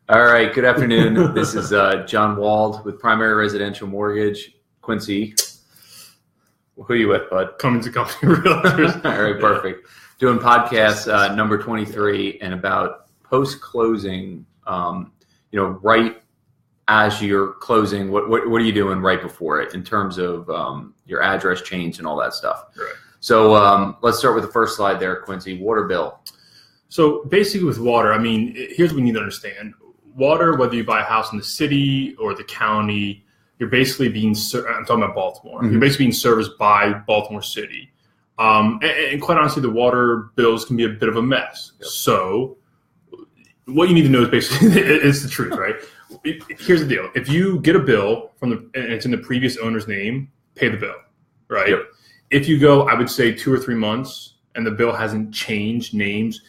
All right, good afternoon. This is John Wald with Primary Residential Mortgage. Quincy, who are you with, bud? Cummins & Company Realtors. All right, perfect. Doing podcast number 23 and about post-closing, right as you're closing, what are you doing right before it in terms of your address change and all that stuff? Right. So let's start with the first slide there, Quincy. Water bill. So basically with water, here's what we need to understand. Water, whether you buy a house in the city or the county, you're basically being, I'm talking about Baltimore, You're basically being serviced by Baltimore City. And quite honestly, the water bills can be a bit of a mess. Yep. So what you need to know is basically, it's the truth, right? Here's the deal. If you get a bill and it's in the previous owner's name, pay the bill, right? Yep. If you go, I would say 2 or 3 months and the bill hasn't changed names,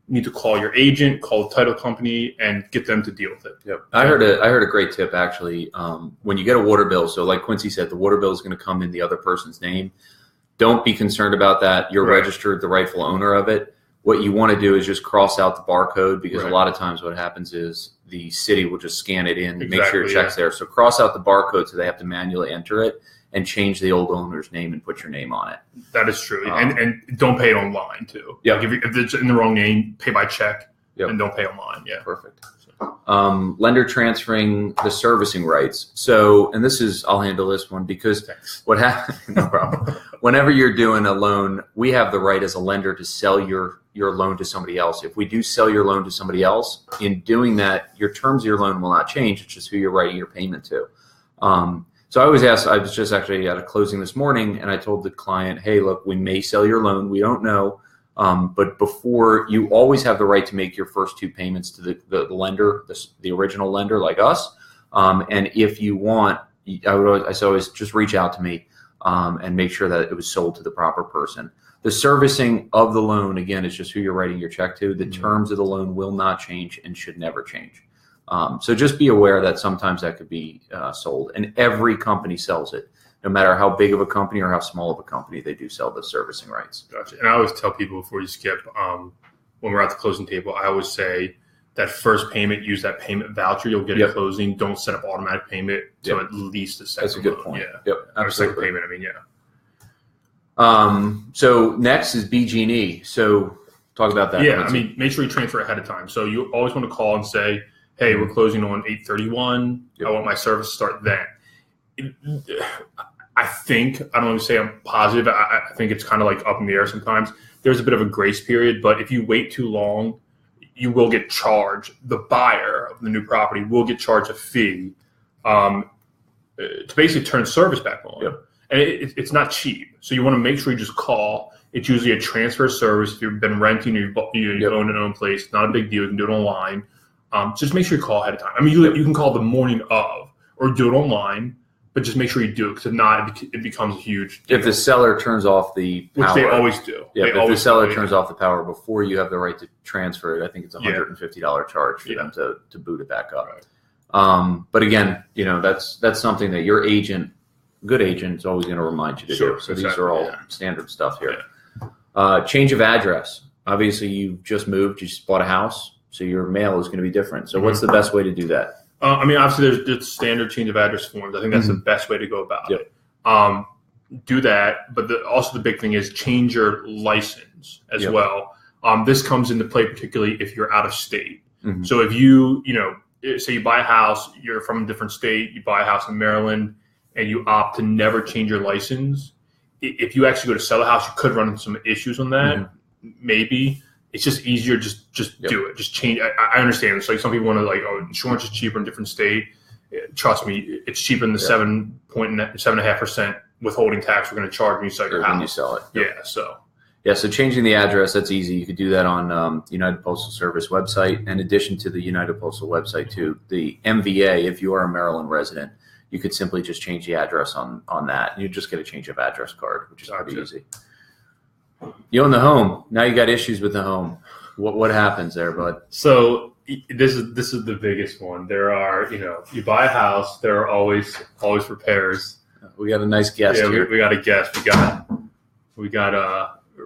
you need to call your agent, call the title company, and get them to deal with it. Yep. I heard a great tip actually. When you get a water bill, so like Quincy said, the water bill is going to come in the other person's name. Don't be concerned about that. You're registered the rightful owner of it. What you want to do is just cross out the barcode because a lot of times what happens is the city will just scan it in, make sure it checks there. So cross out the barcode so they have to manually enter it and change the old owner's name and put your name on it. That is true. And don't pay it online too. Yeah. Like if it's in the wrong name, pay by check and don't pay online. Yeah. Perfect. Lender transferring the servicing rights. So, and I'll handle this one because what happens, no problem. Whenever you're doing a loan, we have the right as a lender to sell your loan to somebody else. If we do sell your loan to somebody else, in doing that, your terms of your loan will not change. It's just who you're writing your payment to. So I always ask, I was just actually at a closing this morning and I told the client, hey, look, we may sell your loan. We don't know. But before, you always have the right to make your first 2 payments to the lender, the original lender like us. And if you want, I always just reach out to me and make sure that it was sold to the proper person. The servicing of the loan, again, is just who you're writing your check to. The terms of the loan will not change and should never change. So just be aware that sometimes that could be sold. And every company sells it. No matter how big of a company or how small of a company, they do sell the servicing rights. Gotcha. And I always tell people before you skip, when we're at the closing table, I always say that first payment, use that payment voucher you'll get at closing. Don't set up automatic payment till at least the second. That's a good point. Yeah. Yep. Second payment, So next is BG&E. So talk about that. Yeah, make sure you transfer ahead of time. So you always want to call and say, hey, we're closing on 8/31. I want my service to start then. I don't want to say I'm positive. I think it's kind of like up in the air sometimes. There's a bit of a grace period, but if you wait too long, you will get charged. The buyer of the new property will get charged a fee to basically turn service back on. Yep. And it's not cheap. So you want to make sure you just call. It's usually a transfer service. If you've been renting or you own an own place, not a big deal. You can do it online. Just make sure you call ahead of time. You can call the morning of or do it online. But just make sure you do it because if not, it becomes a huge deal. If the seller turns off the power. Which they always do. Yeah, if the seller turns off the power before you have the right to transfer it, I think it's a $150 charge for them to boot it back up. Right. But again, that's something that your agent, good agent, is always going to remind you to do. So these are all standard stuff here. Yeah. Change of address. Obviously, you just moved. You just bought a house. So your mail is going to be different. So what's the best way to do that? Obviously, there's just standard change of address forms. I think that's the best way to go about it. Do that, but also the big thing is change your license as well. This comes into play particularly if you're out of state. So if you say you buy a house, you're from a different state, you buy a house in Maryland, and you opt to never change your license, if you actually go to sell a house, you could run into some issues on that, maybe. It's just easier. Just do it. Just change. I understand. It's like some people want to insurance is cheaper in a different state. Trust me, it's cheaper than the 7.5% withholding tax we're going to charge when you sell your house. When you sell it. So changing the address, that's easy. You could do that on the United Postal Service website. In addition to the United Postal website too, the MVA, if you are a Maryland resident, you could simply just change the address on that. You just get a change of address card, which is pretty easy. You own the home. Now you got issues with the home. What happens there, bud? So this is the biggest one. There are, you buy a house, there are always repairs. We got a nice guest here. We got a guest. We got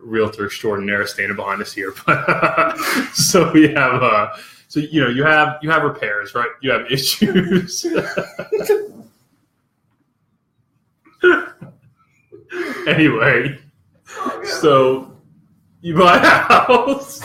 realtor extraordinaire standing behind us here. But so we have you have repairs, right? You have issues. Anyway, so you buy a house.